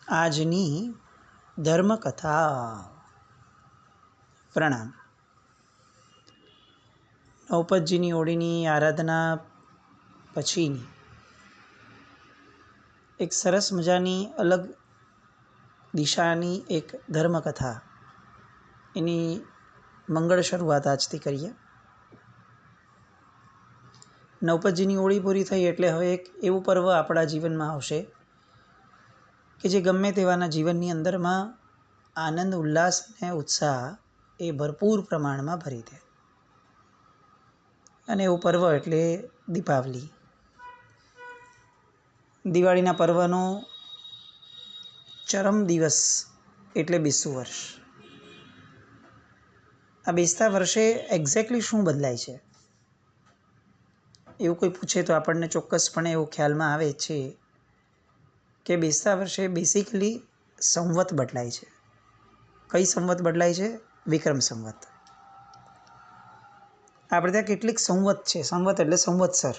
આજની ધર્મકથા. પ્રણામ. નૌપતજીની ઓળીની આરાધના પછીની એક સરસ મજાની અલગ દિશાની એક ધર્મકથા, એની મંગળ શરૂઆત આજથી કરીએ. નૌપતજીની ઓળી પૂરી થઈ એટલે હવે એક એવું પર્વ આપણા જીવનમાં આવશે કે જે ગમે તેવાના જીવનની અંદરમાં આનંદ, ઉલ્લાસ અને ઉત્સાહ એ ભરપૂર પ્રમાણમાં ભરી દે. અને એવું પર્વ એટલે દીપાવલી. દિવાળીના પર્વનો ચરમ દિવસ એટલે બેસતું વર્ષ. આ બેસતા વર્ષે એક્ઝેક્ટલી શું બદલાય છે એવું કોઈ પૂછે તો આપણને ચોક્કસપણે એવું ખ્યાલમાં આવે છે કે બેસતા વર્ષે બેસિકલી સંવત બદલાય છે. કઈ સંવત બદલાય છે? વિક્રમ સંવત. આપણે ત્યાં કેટલીક સંવત છે. સંવત એટલે સંવત્સર.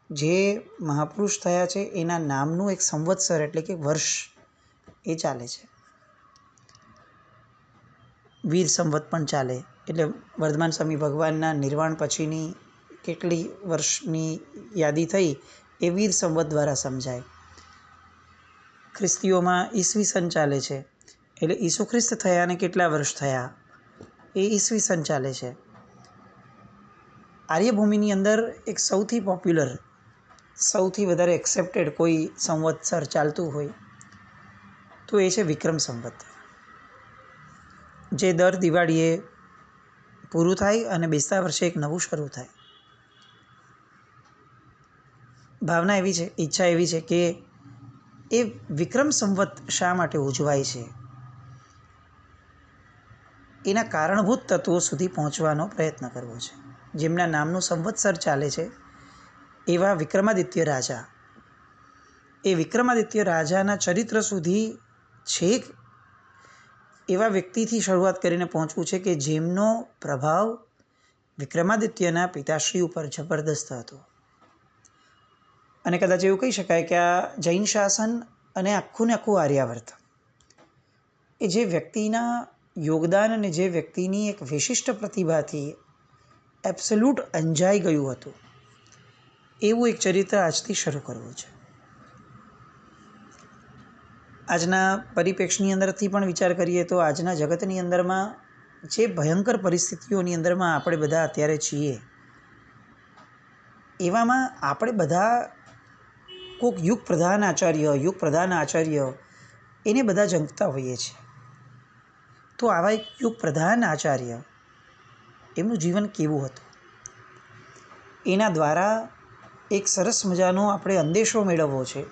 જે મહાપુરુષ થયા છે એના નામનું એક સંવત્સર એટલે કે વર્ષ એ ચાલે છે. વીર સંવત પણ ચાલે. એટલે વર્ધમાન સ્વામી ભગવાનના નિર્વાણ પછીની કેટલી વર્ષની યાદી થઈ એ વીર સંવત દ્વારા સમજાય. ખ્રિસ્તીઓમાં ઈસવીસન ચાલે છે, એટલે ઈસુ ખ્રિસ્ત થયાને કેટલા વર્ષ થયા એ ઈસવીસન ચાલે છે. આર્યભૂમિની અંદર એક સૌથી પોપ્યુલર, સૌથી વધારે એક્સેપ્ટેડ કોઈ સંવત્સર ચાલતું હોય તો એ છે વિક્રમ સંવત, જે દર દિવાળીએ પૂરું થાય અને બેસતા વર્ષે એક નવું શરૂ થાય. ભાવના એવી છે, ઈચ્છા એવી છે કે એ વિક્રમ સંવત શા માટે ઉજવાય છે એના કારણભૂત તત્વો સુધી પહોંચવાનો પ્રયત્ન કરવો છે. જેમના નામનું સંવત્સર ચાલે છે એવા વિક્રમાદિત્ય રાજા, એ વિક્રમાદિત્ય રાજાના ચરિત્ર સુધી છેક એવા વ્યક્તિથી શરૂઆત કરીને પહોંચવું છે કે જેમનો પ્રભાવ વિક્રમાદિત્યના પિતાશ્રી ઉપર જબરદસ્ત હતો. અને કદાચ એવું કહી શકાય કે આ જૈન શાસન અને આખું ને આખું આર્યાવર્ત એ જે વ્યક્તિના યોગદાન અને જે વ્યક્તિની એક વિશિષ્ટ પ્રતિભાથી એબ્સોલ્યુટ અંજાઈ ગયું હતું, એવું એક ચરિત્ર આજથી શરૂ કરવું છે. આજના પરિપ્રેક્ષની અંદરથી પણ વિચાર કરીએ તો આજના જગતની અંદરમાં જે ભયંકર પરિસ્થિતિઓની અંદરમાં આપણે બધા અત્યારે છીએ, એવામાં આપણે બધા કોઈક યુગ પ્રધાન આચાર્ય એને બધા જંકતા હોઈએ છીએ. તો આવા એક યુગ પ્રધાન આચાર્ય, એમનું જીવન કેવું હતું એના દ્વારા એક સરસ મજાનો આપણે અંદેશો મેળવવો છે.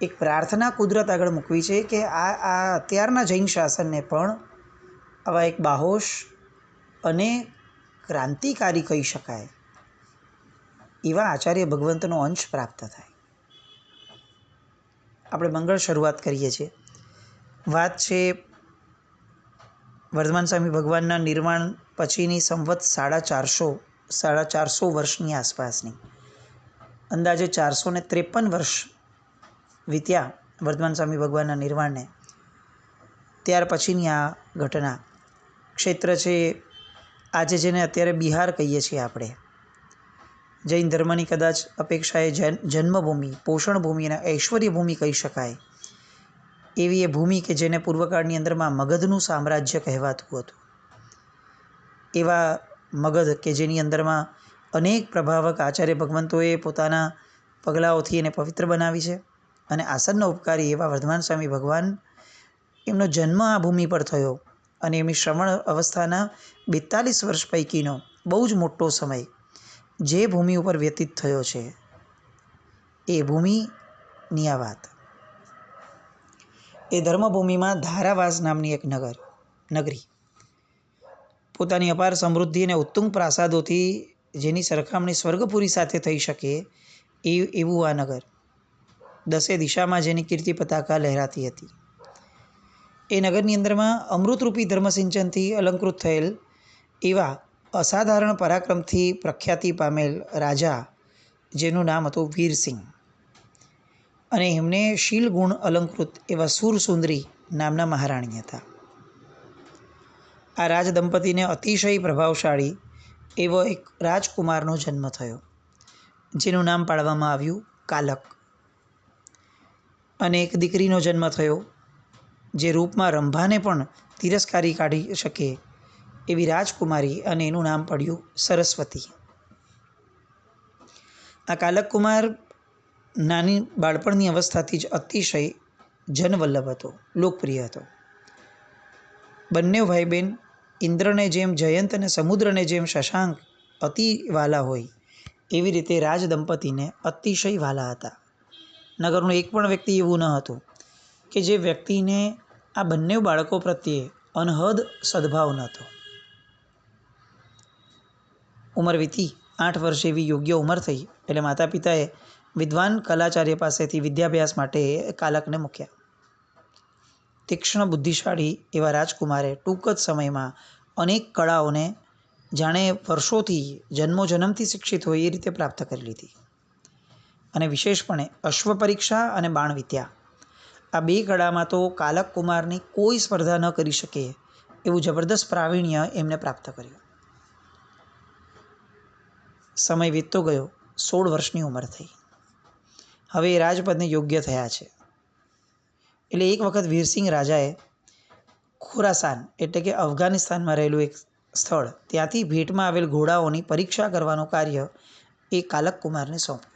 એક પ્રાર્થના કુદરત આગળ મૂકવી છે કે આ અત્યારના જૈન શાસનને પણ આવા એક બાહોશ અને ક્રાંતિકારી કહી શકાય એવા આચાર્ય ભગવંતનો અંશ પ્રાપ્ત થાય. આપણે મંગળ શરૂઆત કરીએ છીએ. વાત છે વર્ધમાન સ્વામી ભગવાનના નિર્વાણ પછીની સંવત 450 વર્ષની આસપાસની. અંદાજે 453 વર્ષ વીત્યા વર્ધમાન સ્વામી ભગવાનના નિર્વાણને. ત્યાર પછીની આ ઘટના. ક્ષેત્ર છે આજે જેને અત્યારે બિહાર કહીએ છીએ આપણે. જૈન ધર્મની કદાચ અપેક્ષાએ જન્મભૂમિ, પોષણભૂમિ અને ઐશ્વર્યભૂમિ કહી શકાય એવી એ ભૂમિ કે જેને પૂર્વકાળની અંદરમાં મગધનું સામ્રાજ્ય કહેવાતું હતું. એવા મગધ કે જેની અંદરમાં અનેક પ્રભાવક આચાર્ય ભગવંતોએ પોતાના પગલાઓથી એને પવિત્ર બનાવી છે. અને આસન્ન ઉપકારી એવા વર્ધમાન સ્વામી ભગવાન, એમનો જન્મ આ ભૂમિ પર થયો અને એમની શ્રવણ અવસ્થાના 42 વર્ષ પૈકીનો બહુ જ મોટો સમય જે ભૂમિ ઉપર વ્યતીત થયો છે એ ભૂમિની આ વાત. એ ધર્મભૂમિમાં ધારાવાસ નામની એક નગરી, પોતાની અપાર સમૃદ્ધિ અને ઉત્તુંગ પ્રાસાદોથી જેની સરખામણી સ્વર્ગપુરી સાથે થઈ શકે એવું આ નગર. 10 દિશામાં જેની કીર્તિ પતાકા લહેરાતી હતી. એ નગરની અંદરમાં અમૃતરૂપી ધર્મસિંચનથી અલંકૃત થયેલ એવા અસાધારણ પરાક્રમથી પ્રખ્યાતિ પામેલ રાજા જેનું નામ હતું વીરસિંહ. અને એમને શીલ ગુણ અલંકૃત એવા સુરસુંદરી નામના મહારાણી હતા. આ રાજદંપતીને અતિશય પ્રભાવશાળી એવો એક રાજકુમારનો જન્મ થયો, જેનું નામ પાડવામાં આવ્યું કાલક. અને એક દીકરીનો જન્મ થયો, જે રૂપમાં રંભાને પણ તિરસ્કારી કાઢી શકે એવી રાજકુમારી, અને એનું નામ પડ્યું સરસ્વતી. આ કાલક કુમાર નાની બાળપણની અવસ્થાથી જ અતિશય જનવલ્લભ હતો, લોકપ્રિય હતો. બંને ભાઈ બહેન ઇન્દ્રને જેમ જયંત અને સમુદ્રને જેમ શશાંક અતિ વાલા હોય, એવી રીતે રાજદંપતીને અતિશય વાલા હતા. નગરનું એક પણ વ્યક્તિ એવું ન હતું કે જે વ્યક્તિને આ બંને બાળકો પ્રત્યે અનહદ સદભાવ ન હતો. ઉંમર વીતી 8 વર્ષ એવી યોગ્ય ઉંમર થઈ એટલે માતા પિતાએ વિદ્વાન કલાચાર્ય પાસેથી વિદ્યાભ્યાસ માટે કાલકને મૂક્યા. તીક્ષ્ણ બુદ્ધિશાળી એવા રાજકુમારે ટૂંક જ સમયમાં અનેક કળાઓને જાણે વર્ષોથી જન્મોજન્મથી શિક્ષિત હોય એ રીતે પ્રાપ્ત કરી લીધી. અને વિશેષપણે અશ્વ પરીક્ષા અને બાણ વિદ્યા, આ 2 કળામાં તો કાલક કુમારની કોઈ સ્પર્ધા ન કરી શકે એવું જબરદસ્ત પ્રાવીણ્ય એમને પ્રાપ્ત કર્યું. સમય વીતતો ગયો, 16 વર્ષની ઉંમર થઈ. હવે એ રાજપદને યોગ્ય થયા છે. એટલે એક વખત વીરસિંહ રાજાએ ખોરાસાન એટલે કે અફઘાનિસ્તાનમાં રહેલું એક સ્થળ, ત્યાંથી ભેટમાં આવેલ ઘોડાઓની પરીક્ષા કરવાનું કાર્ય એ કાલક કુમારને સોંપ્યું.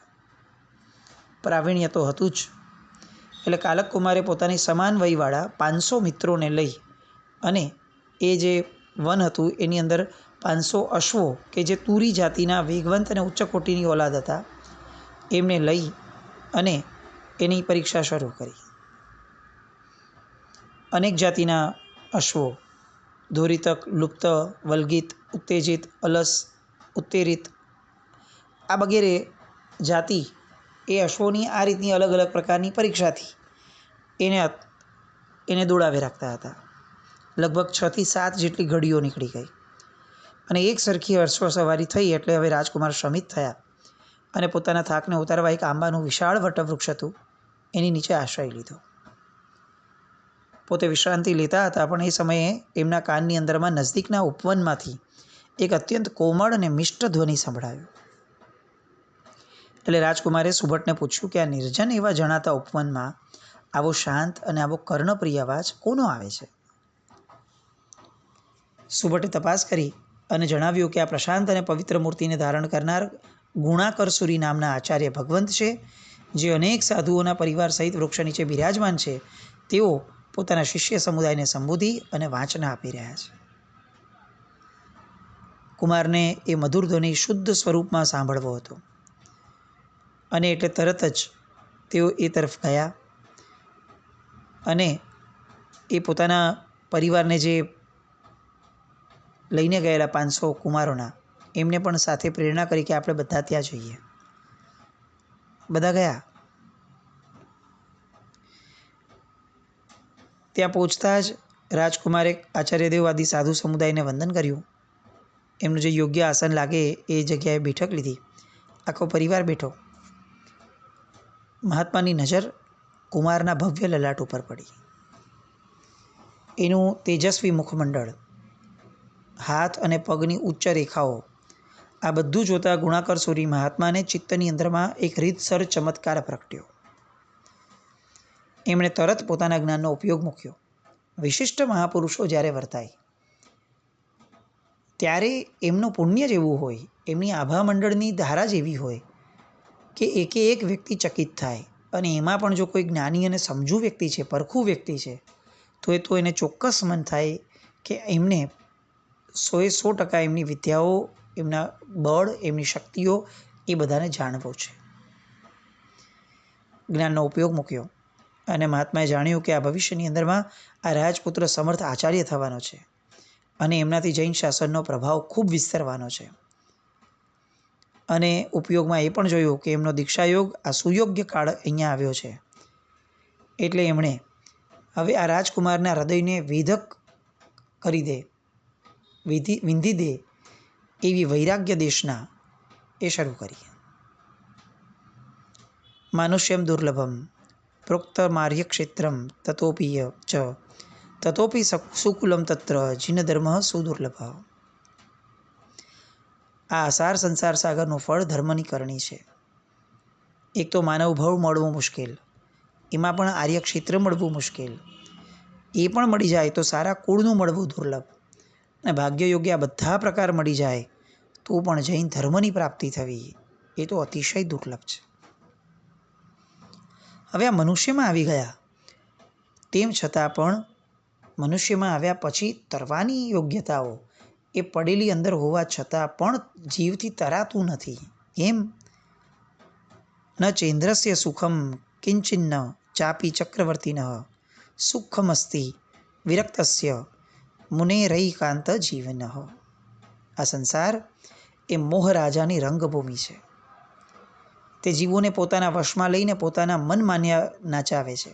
પ્રાવીણ્ય તો હતું જ, એટલે કાલક કુમારે પોતાની સમાન વયવાળા 500 મિત્રોને લઈ અને એ જે વન હતું એની અંદર 500 અશ્વો કે જે તુરી જાતિના વેગવંત અને ઉચ્ચ કોટીની ઓલાદ હતા, એમને લઈ અને એની પરીક્ષા શરૂ કરી. અનેક જાતિના અશ્વો, ધોરીતક, લુપ્ત, વલ્ગિત, ઉત્તેજિત, અલસ, ઉત્તેરિત, આ વગેરે જાતિ એ અશ્વોની આ રીતની અલગ અલગ પ્રકારની પરીક્ષાથી એને દોડાવી રાખતા હતા. લગભગ 6 થી 7 જેટલી ઘડીઓ નીકળી ગઈ અને એક સરખી અશ્વ સવારી થઈ એટલે હવે રાજકુમાર શમિત થયા અને પોતાના થાકને ઉતારવા એક આંબાનું વિશાળ વટવૃક્ષ હતું એની નીચે આશ્રય લીધો. પોતે વિશ્રાંતિ લેતા હતા, પણ એ સમયે એમના કાનની અંદરમાં નજદીકના ઉપવનમાંથી એક અત્યંત કોમળ અને મિષ્ટ ધ્વનિ સંભળાયો. એટલે રાજકુમારે સુભટને પૂછ્યું કે આ નિર્જન એવા જણાતા ઉપવનમાં આવો શાંત અને આવો કર્ણપ્રિય અવાજ કોનો આવે છે? સુભટે તપાસ કરી અને જણાવ્યું કે આ પ્રશાંત અને પવિત્ર મૂર્તિને ધારણ કરનાર ગુણાકરસુરી નામના આચાર્ય ભગવંત છે, જે અનેક સાધુઓના પરિવાર સહિત વૃક્ષ નીચે બિરાજમાન છે. તેઓ પોતાના શિષ્ય સમુદાયને સંબોધી અને વાંચના આપી રહ્યા છે. કુમારને એ મધુર ધ્વનિ શુદ્ધ સ્વરૂપમાં સાંભળવો હતો અને એટલે તરત જ તેઓ એ તરફ ગયા અને એ પોતાના પરિવારને જે લઈને ગયેલા 500 કુમારોના, એમને પણ સાથે પ્રેરણા કરી કે આપણે બધા ત્યાં જઈએ. બધા ગયા. ત્યાં પહોંચતા જ રાજકુમારે આચાર્યદેવવાદી સાધુ સમુદાયને વંદન કર્યું. એમનું જે યોગ્ય આસન લાગે એ જગ્યાએ બેઠક લીધી. આખો પરિવાર બેઠો. મહાત્માની નજર કુમારના ભવ્ય લલાટ ઉપર પડી. એનું તેજસ્વી મુખમંડળ, હાથ અને પગની ઉચ્ચ રેખાઓ, આ બધું જોતા ગુણાકરસુરી મહાત્માને ચિત્તની અંદરમાં એક રીતસર ચમત્કાર પ્રગટ્યો. એમણે તરત પોતાના જ્ઞાનનો ઉપયોગ મૂક્યો. વિશિષ્ટ મહાપુરુષો જ્યારે વર્તાય ત્યારે એમનું પુણ્ય જેવું હોય, એમની આભામંડળની ધારા જેવી હોય કે એકે એક વ્યક્તિ ચકિત થાય. અને એમાં પણ જો કોઈ જ્ઞાની અને સમજુ વ્યક્તિ છે, પરખું વ્યક્તિ છે, તો એને ચોક્કસ મન થાય કે એમને 100% એમની વિદ્યાઓ, એમના બળ, એમની શક્તિઓ એ બધાને જાણવું છે. જ્ઞાનનો ઉપયોગ મૂક્યો અને મહાત્માએ જાણ્યું કે આ ભવિષ્યની અંદરમાં આ રાજપુત્ર સમર્થ આચાર્ય થવાનો છે અને એમનાથી જૈન શાસનનો પ્રભાવ ખૂબ વિસ્તરવાનો છે. અને ઉપયોગમાં એ પણ જોયું કે એમનો દીક્ષાયોગ, આ સુયોગ્ય કાળ અહીંયા આવ્યો છે. એટલે એમણે હવે આ રાજકુમારના હૃદયને વેધક કરી દે, વિંધી દે એવી વૈરાગ્ય દેશના એ શરૂ કરી. માનુષ્યમ દુર્લભમ પ્રોક્તમાર્યક્ષેત્રમ તતોપી ચ તતોપી સુકુલમ તત્ર જીનધર્મ સુદુર્લભ. આ અસાર સંસાર સાગરનું ફળ ધર્મની કરણી છે. એક તો માનવ ભાવ મળવું મુશ્કેલ, એમાં પણ આર્યક્ષેત્ર મળવું મુશ્કેલ. એ પણ મળી જાય તો સારા કુળનું મળવું દુર્લભ, અને ભાગ્ય યોગ્ય બધા પ્રકાર મળી જાય તો પણ જૈન ધર્મની પ્રાપ્તિ થવી એ તો અતિશય દુર્લભ છે. હવે આ મનુષ્યમાં આવી ગયા, તેમ છતાં પણ મનુષ્યમાં આવ્યા પછી તરવાની યોગ્યતાઓ એ પડેલી અંદર હોવા છતાં પણ જીવથી તરાતું નથી. એમ ન ચેન્દ્રસ્ય સુખમ કિંચિન્ન ચાપી ચક્રવર્તિન સુખમસ્તિ વિરક્તસ્ય મુનેરૈકાંત જીવન. આ સંસાર એ મોહ રાજાની રંગભૂમિ છે. તે જીવોને પોતાના વશમાં લઈને પોતાના મન માન્યા નાચાવે છે.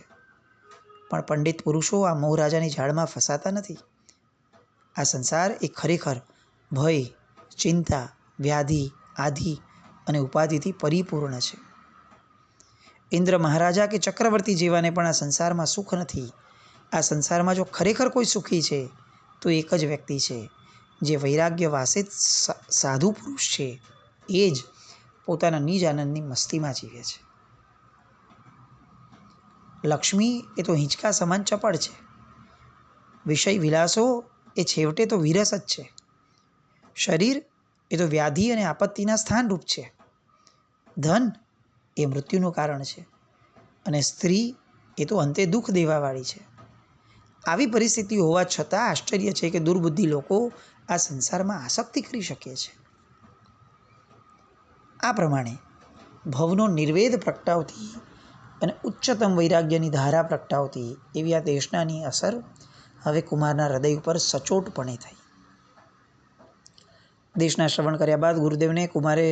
પણ પંડિત પુરુષો આ મોહ રાજાની ઝાડમાં ફસાતા નથી. આ સંસાર એ ખરેખર ભય, ચિંતા, વ્યાધિ, આધિ અને ઉપાધિથી પરિપૂર્ણ છે. ઇન્દ્ર મહારાજા કે ચક્રવર્તી જેવાને પણ આ સંસારમાં સુખ નથી. આ સંસારમાં જો ખરેખર કોઈ સુખી છે તો એક જ વ્યક્તિ છે, જે વૈરાગ્ય વાસિત સાધુ પુરુષ છે. એ જ પોતાના નિજ આનંદની મસ્તીમાં જીવે છે. લક્ષ્મી એ તો હિંચકા સમાન ચપળ છે. વિષય વિલાસો એ છેવટે તો વિરસ જ છે. શરીર એ તો વ્યાધિ અને આપત્તિના સ્થાનરૂપ છે. ધન એ મૃત્યુનું કારણ છે, અને સ્ત્રી એ તો અંતે દુઃખ દેવાવાળી છે. આવી પરિસ્થિતિ હોવા છતાં આશ્ચર્ય છે કે દુર્બુદ્ધિ લોકો આ સંસારમાં આસક્તિ કરી શકે છે. આ પ્રમાણે ભવનો નિર્વેદ પ્રગટાવતી અને ઉચ્ચતમ વૈરાગ્યની ધારા પ્રગટાવતી એવી આ દેશનાની અસર હવે કુમારના હૃદય ઉપર સચોટપણે થઈ. દેશના શ્રવણ કર્યા બાદ ગુરુદેવને કુમારે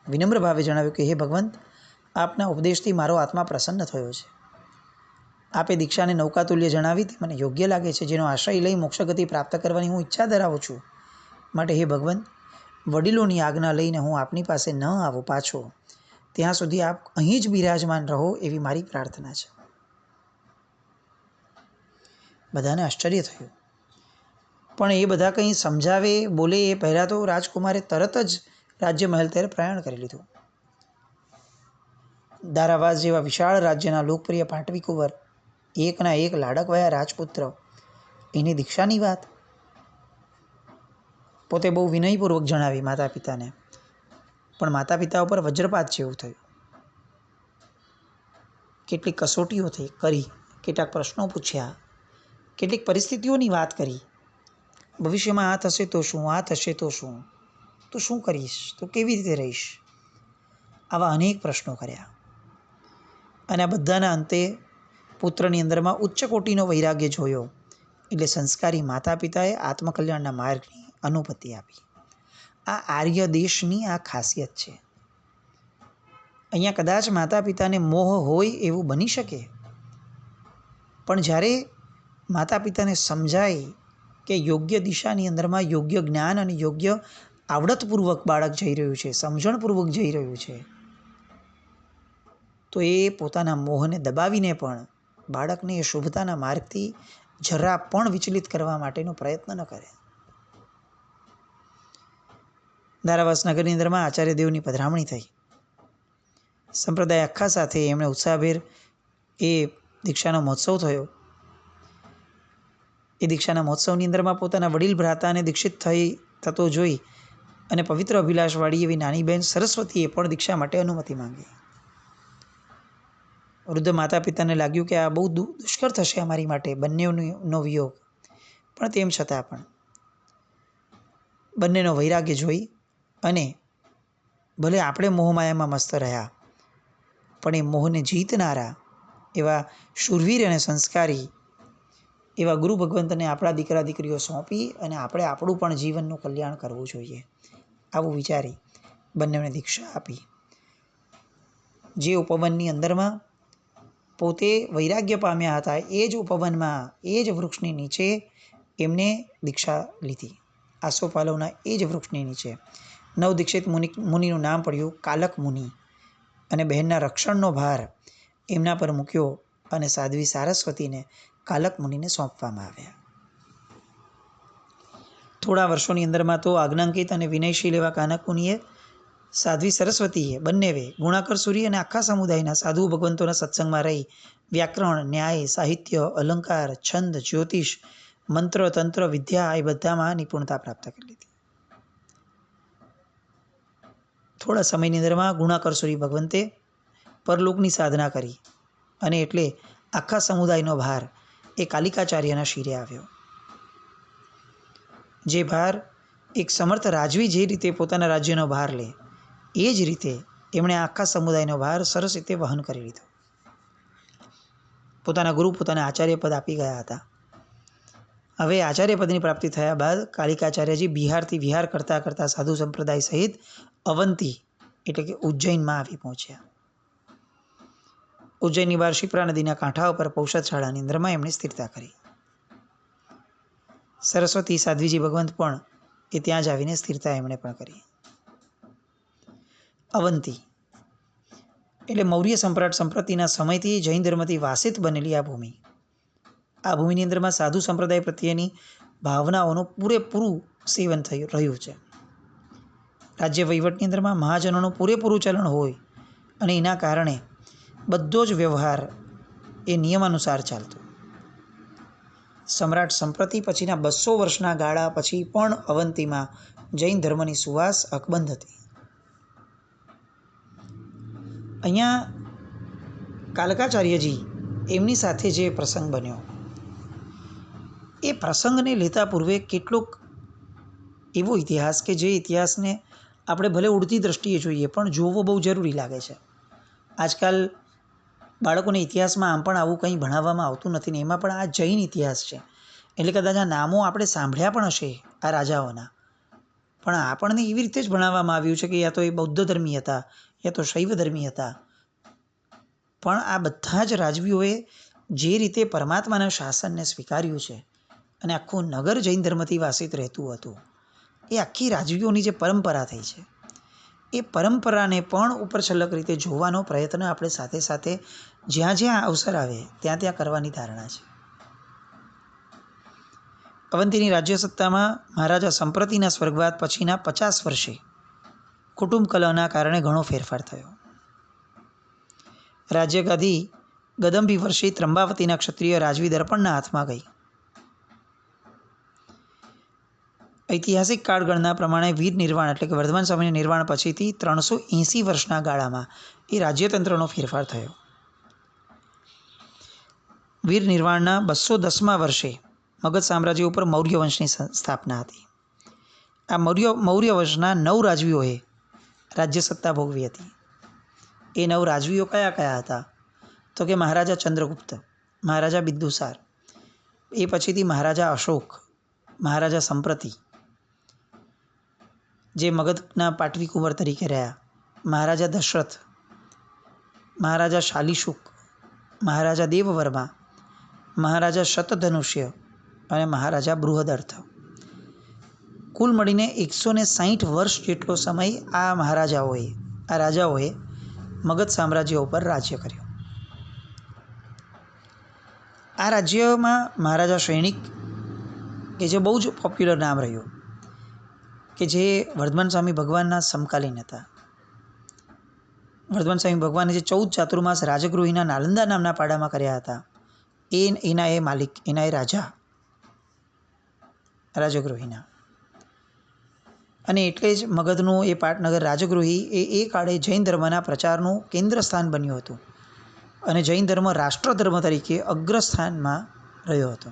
વિનમ્ર ભાવે જણાવ્યું કે હે ભગવંત, આપના ઉપદેશથી મારો આત્મા પ્રસન્ન થયો છે. આપે દીક્ષાને નૌકાતુલ્ય જણાવી તે મને યોગ્ય લાગે છે, જેનો આશ્રય લઈ મોક્ષગતિ પ્રાપ્ત કરવાની હું ઈચ્છા ધરાવું છું. માટે હે ભગવંત, વડીલોની આજ્ઞા લઈને હું આપની પાસે ન આવું પાછો, ત્યાં સુધી આપ અહીં જ બિરાજમાન રહો એવી મારી પ્રાર્થના છે. બધાને આશ્ચર્ય થયું, પણ એ બધા કંઈ સમજાવે બોલે એ પહેલાં તો રાજકુમારે તરત જ રાજ્ય મહેલ તરફ પ્રયાણ કરી લીધું. દારાવાસ જેવા વિશાળ રાજ્યના લોકપ્રિય પાટવી કુંવર, એકના એક લાડકવાયા રાજપુત્ર, એની દીક્ષાની વાત પોતે બહુ વિનયપૂર્વક જણાવી માતા પિતાને, પણ માતા પિતા ઉપર વજ્રપાત જેવું થયું. કેટલીક કસોટીઓ કરી, કેટલાક પ્રશ્નો પૂછ્યા, કેટલીક પરિસ્થિતિઓની વાત કરી. ભવિષ્યમાં આ થશે તો શું, આ થશે તો શું, તું શું કરીશ, તું કેવી રીતે રહીશ, આવા અનેક પ્રશ્નો કર્યા. અને આ બધાના અંતે પુત્રની અંદરમાં ઉચ્ચ કોટીનો વૈરાગ્ય જોયો એટલે સંસ્કારી માતા પિતાએ આત્મકલ્યાણના માર્ગની અનુમતિ આપી. આ આર્ય દેશની આ ખાસિયત છે. અહીંયા કદાચ માતા પિતાને મોહ હોય એવું બની શકે, પણ જ્યારે માતા પિતાને સમજાય કે યોગ્ય દિશાની અંદરમાં યોગ્ય જ્ઞાન અને યોગ્ય આવડતપૂર્વક બાળક જઈ રહ્યું છે, સમજણપૂર્વક જઈ રહ્યું છે, તો એ પોતાના મોહને દબાવીને પણ બાળકને એ શુભતાના માર્ગથી જરા પણ વિચલિત કરવા માટેનો પ્રયત્ન ન કરે. દારાવાસ નગરની અંદરમાં આચાર્ય દેવની પધરામણી થઈ. સંપ્રદાય આખા સાથે એમણે ઉત્સાહભેર એ દીક્ષાનો મહોત્સવ થયો. એ દીક્ષાના મહોત્સવની અંદરમાં પોતાના વડીલ ભ્રાતાને દીક્ષિત થતો જોઈ અને પવિત્ર અભિલાષવાળી એવી નાની બહેન સરસ્વતીએ પણ દીક્ષા માટે અનુમતિ માંગી. વૃદ્ધ માતા પિતાને લાગ્યું કે આ બહુ દુષ્કર થશે અમારી માટે, બંનેનો વિયોગ, પણ તેમ છતાં પણ બંનેનો વૈરાગ્ય જોઈ અને ભલે આપણે મોહમાયામાં મસ્ત રહ્યા, પણ એ મોહને જીતનારા એવા શૂરવીર અને સંસ્કારી એવા ગુરુ ભગવંતને આપણા દીકરા દીકરીઓ સોંપી અને આપણે આપણું પણ જીવનનું કલ્યાણ કરવું જોઈએ, આવું વિચારી બંનેને દીક્ષા આપી. જે ઉપવનની અંદરમાં પોતે વૈરાગ્ય પામ્યા હતા એ જ ઉપવનમાં, એ જ વૃક્ષની નીચે એમને દીક્ષા લીધી. આસોપાલવના એ જ વૃક્ષની નીચે નવદીક્ષિત મુનિનું નામ પડ્યું કાલક મુનિ. અને બહેનના રક્ષણનો ભાર એમના પર મૂક્યો અને સાધ્વી સારસ્વતીને કાલક મુનિને સોંપવામાં આવ્યા. થોડા વર્ષોની અંદરમાં તો આજ્ઞાંકિત અને વિનયશીલ એવા કાનક મુનિએ સાધ્વી સરસ્વતીએ બંનેવે ગુણાકર સુરી અને આખા સમુદાયના સાધુ ભગવંતોના સત્સંગમાં રહી વ્યાકરણ, ન્યાય, સાહિત્ય, અલંકાર, છંદ, જ્યોતિષ, મંત્ર, તંત્ર, વિદ્યા એ બધામાં નિપુણતા પ્રાપ્ત કરી લીધી. થોડા સમયની અંદરમાં ગુણાકર સુરી ભગવંતે પરલોકની સાધના કરી અને એટલે આખા સમુદાયનો ભાર એ કાલિકાચાર્યના શિરે આવ્યો. જે ભાર એક સમર્થ રાજવી જે રીતે પોતાના રાજ્યનો ભાર લે એ જ રીતે એમણે આખા સમુદાયનો ભાર સરસ રીતે વહન કરી લીધો. પોતાના ગુરુ પોતાના આચાર્ય પદ આપી ગયા હતા. હવે આચાર્ય પદની પ્રાપ્તિ થયા બાદ કાલિકાચાર્યજી બિહારથી વિહાર કરતાં કરતાં સાધુ સંપ્રદાય સહિત અવંતી એટલે કે ઉજ્જૈનમાં આવી પહોંચ્યા. ઉજ્જૈનની બહાર શિપ્રા નદીના કાંઠા ઉપર પૌષદશાળાની અંદરમાં એમણે સ્થિરતા કરી. સરસ્વતી સાધ્વીજી ભગવંત પણ એ ત્યાં જ આવીને સ્થિરતા એમણે પણ કરી. અવંતી એટલે મૌર્ય સમ્રાટ સંપ્રતિના સમયથી જૈન ધર્મથી વાસિત બનેલી આ ભૂમિ. આ ભૂમિની અંદરમાં સાધુ સંપ્રદાય પ્રત્યેની ભાવનાઓનું પૂરેપૂરું સેવન થઈ રહ્યું છે. રાજ્ય વહીવટની અંદરમાં મહાજનોનું પૂરેપૂરું ચલણ હોય અને એના કારણે બધો જ વ્યવહાર એ નિયમાનુસાર ચાલતો. સમ્રાટ સંપ્રતિ પછીના 200 વર્ષના ગાળા પછી પણ અવંતીમાં જૈન ધર્મની સુવાસ અકબંધ હતી. અહીંયા કાલકાચાર્યજી એમની સાથે જે પ્રસંગ બન્યો એ પ્રસંગને લેતા પૂર્વે કેટલોક એવો ઇતિહાસ કે જે ઇતિહાસને આપણે ભલે ઉડતી દ્રષ્ટિએ જોઈએ પણ જોવો બહુ જરૂરી લાગે છે. આજકાલ બાળકોને ઇતિહાસમાં આમ પણ આવું કંઈ ભણાવવામાં આવતું નથી ને એમાં પણ આ જૈન ઇતિહાસ છે એટલે કદાચ આ નામો આપણે સાંભળ્યા પણ હશે આ રાજાઓના, પણ આપણને એવી રીતે જ ભણાવવામાં આવ્યું છે કે યા તો એ બૌદ્ધ ધર્મી હતા યા તો શૈવ ધર્મી હતા. પણ આ બધા જ રાજવીઓએ જે રીતે પરમાત્માના શાસનને સ્વીકાર્યું છે અને આખું નગર જૈન ધર્મથી વાસિત રહેતું હતું એ આખી રાજવીઓની જે પરંપરા થઈ છે એ પરંપરાને પણ ઉપરછલ્લક રીતે જોવાનો પ્રયત્ન આપણે સાથે સાથે જ્યાં જ્યાં અવસર આવે ત્યાં ત્યાં કરવાની ધારણા છે. અવંતીની રાજ્ય સત્તામાં મહારાજા સંપ્રતિના સ્વર્ગવાદ પછીના 50 વર્ષે કુટુંબ કલહના કારણે ઘણો ફેરફાર થયો. રાજ્યગાદી ગદંભી વર્ષી ત્રંબાવતીના ક્ષત્રિય રાજવી દર્પણના હાથમાં ગઈ. ઐતિહાસિક કાળગણના પ્રમાણે વીર નિર્વાણ એટલે કે વર્ધમાન સ્વામીના નિર્વાણ પછીથી 380 વર્ષના ગાળામાં એ રાજ્યતંત્રનો ફેરફાર થયો. વીર નિર્વાણના 210મા વર્ષે મગધ સામ્રાજ્ય ઉપર મૌર્ય વંશની સ્થાપના હતી. આ મૌર્ય વંશના 9 રાજવીઓએ રાજ્ય સત્તા ભોગવી હતી. એ 9 રાજવીઓ કયા કયા હતા તો કે મહારાજા ચંદ્રગુપ્ત, મહારાજા બિંદુસાર, એ પછીથી મહારાજા અશોક, મહારાજા સંપ્રતિ જે મગધના પાટવી કુંવર તરીકે રહ્યા, મહારાજા દશરથ, મહારાજા શાલિશુક, મહારાજા દેવવર્મા, મહારાજા શતધનુષ્ય અને મહારાજા બૃહદર્થ. કુલ મળીને 160 વર્ષ જેટલો સમય આ રાજાઓએ મગધ સામ્રાજ્ય ઉપર રાજ્ય કર્યું. આ રાજ્યમાં મહારાજા સૈનિક કે જે બહુ જ પોપ્યુલર નામ રહ્યું કે જે વર્ધમાન સ્વામી ભગવાનના સમકાલીન હતા. વર્ધમાન સ્વામી ભગવાને જે 14 ચાતુર્માસ રાજગૃહિના નાલંદા નામના પાડામાં કર્યા હતા એના એ રાજા રાજગૃહિના. અને એટલે જ મગધનું એ પાટનગર રાજગૃહી એ કાળે જૈન ધર્મના પ્રચારનું કેન્દ્ર સ્થાન બન્યું હતું અને જૈન ધર્મ રાષ્ટ્રધર્મ તરીકે અગ્રસ્થાનમાં રહ્યો હતો.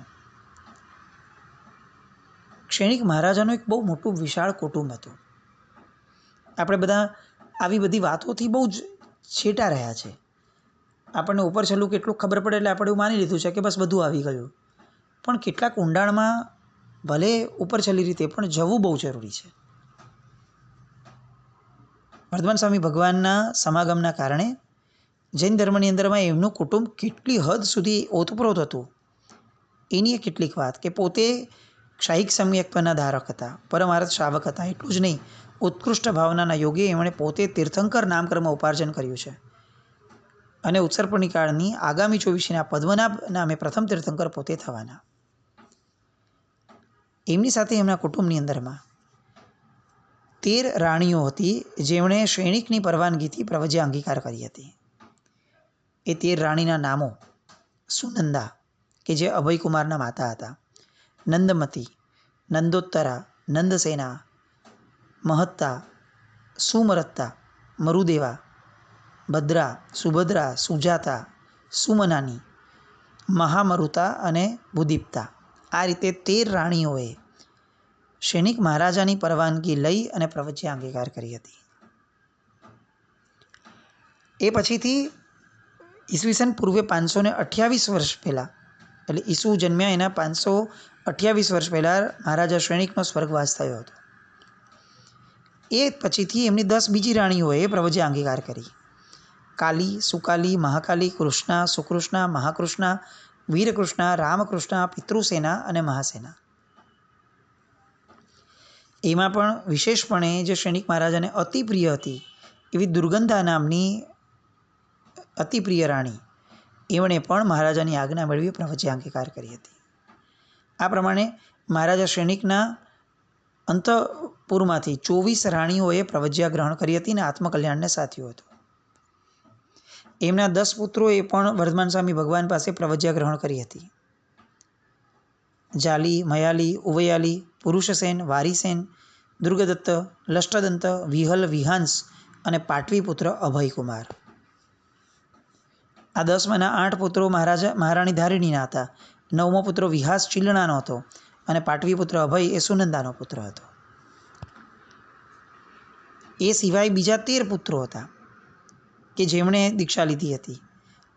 ક્ષણિક મહારાજાનું એક બહુ મોટું વિશાળ કુટુંબ હતું. આપણે બધા આવી બધી વાતોથી બહુ જ છેટા રહ્યા છે. આપણને ઉપર છેલ્લું કેટલું ખબર પડે એટલે આપણે એવું માની લીધું છે કે બસ બધું આવી ગયું, પણ કેટલાક ઊંડાણમાં ભલે ઉપર છેલ્લી રીતે પણ જવું બહુ જરૂરી છે. વર્ધમાન સ્વામી ભગવાનના સમાગમના કારણે જૈન ધર્મની અંદરમાં એમનું કુટુંબ કેટલી હદ સુધી ઓતપ્રોત હતું એની કેટલીક વાત કે પોતે ક્ષાયિક સમ્યક્ત્વના ધારક હતા, પરમાર્થ શ્રાવક હતા. એટલું જ નહીં, ઉત્કૃષ્ટ ભાવનાના યોગી એમણે પોતે તીર્થંકર નામકર્મ ઉપાર્જન કર્યું છે. અને ઉત્સર્પણી કાળની આગામી 24મીના પદ્મનાભ નામે પ્રથમ તીર્થંકર પોતે થવાના. એમની સાથે એમના કુટુંબની અંદરમાં 13 રાણીઓ હતી જેમણે સૈનિકની પરવાનગીથી પ્રવજ્ય અંગીકાર કરી હતી. એ 13 રાણીના નામો: સુનંદા, કે જે અભયકુમારના માતા હતા, નંદમતી, નંદોત્તરા, નંદસેના, મહત્તા, સુમરત્તા, મરુદેવા, ભદ્રા, સુભદ્રા, સુજાતા, સુમનાની, મહામરુતા અને ભૂદીપ્તા. આ રીતે 13 રાણીઓએ સૈનિક મહારાજાની પરવાનગી લઈ અને પ્રવજ્ય અંગીકાર કરી હતી. એ પછીથી ઈસવીસન પૂર્વે 528 વર્ષ પહેલાં, એટલે ઈસુ જન્મ્યા એના 528 વર્ષ પહેલાં મહારાજા સૈનિકનો સ્વર્ગવાસ થયો હતો. એ પછીથી એમની 10 બીજી રાણીઓએ પ્રવજ્ય અંગીકાર કરી: કાલી, સુકાલી, મહાકાલી, કૃષ્ણા, સુકૃષ્ણા, મહાકૃષ્ણા, વીરકૃષ્ણા, રામકૃષ્ણા, પિતૃસેના અને મહાસેના. એમાં પણ વિશેષપણે જે સૈનિક મહારાજાને અતિ પ્રિય હતી એવી દુર્ગંધા નામની અતિ પ્રિય રાણી, એમણે પણ મહારાજાની આજ્ઞા મેળવી પ્રવજ્ય અંગીકાર કરી હતી. આ પ્રમાણે મહારાજા સૈનિકના અંતઃપુરમાંથી 24 રાણીઓએ પ્રવજ્યા ગ્રહણ કરી હતી અને આત્મકલ્યાણને સાધ્યું હતું. એમના 10 પુત્રોએ પણ વર્ધમાન સ્વામી ભગવાન પાસે પ્રવજ્યા ગ્રહણ કરી હતી: જાલી, મયાલી, ઉવયાલી, પુરુષસેન, વારીસેન, દુર્ગદત્ત, લષ્ટદંત, વિહલ, વિહાંસ અને પાટવીપુત્ર અભયકુમાર. આ 10માના 8 પુત્રો મહારાણી ધારિણીના હતા, 9મો પુત્ર વિહાસ ચિલ્લણાનો હતો અને પાટવીપુત્ર અભય એ સુનંદાનો પુત્ર હતો. એ સિવાય બીજા 13 પુત્રો હતા કે જેમણે દીક્ષા લીધી હતી.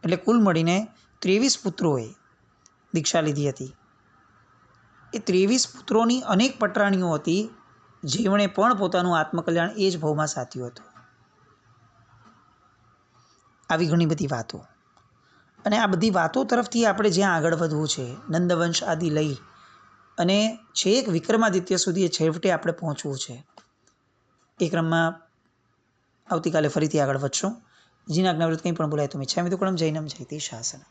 એટલે કુલ મળીને 23 પુત્રોએ દીક્ષા લીધી હતી. એ 23 પુત્રોની અનેક પટરાણીઓ હતી જેમણે પણ પોતાનું આત્મકલ્યાણ એ જ ભાવમાં સાધ્યું હતું. આવી ઘણી બધી વાતો, અને આ બધી વાતો તરફથી આપણે જ્યાં આગળ વધવું છે, નંદવંશ આદિ લઈ અને છેક વિક્રમાદિત્ય સુધી છેવટે આપણે પહોંચવું છે. એ ક્રમમાં આવતીકાલે ફરીથી આગળ વધશું. જીનાજ્ઞાવૃત્ત કંઈ પણ બોલાય તો મિચ્છામિ દુક્કડમ. જૈનમ જયતિ શાસનમ.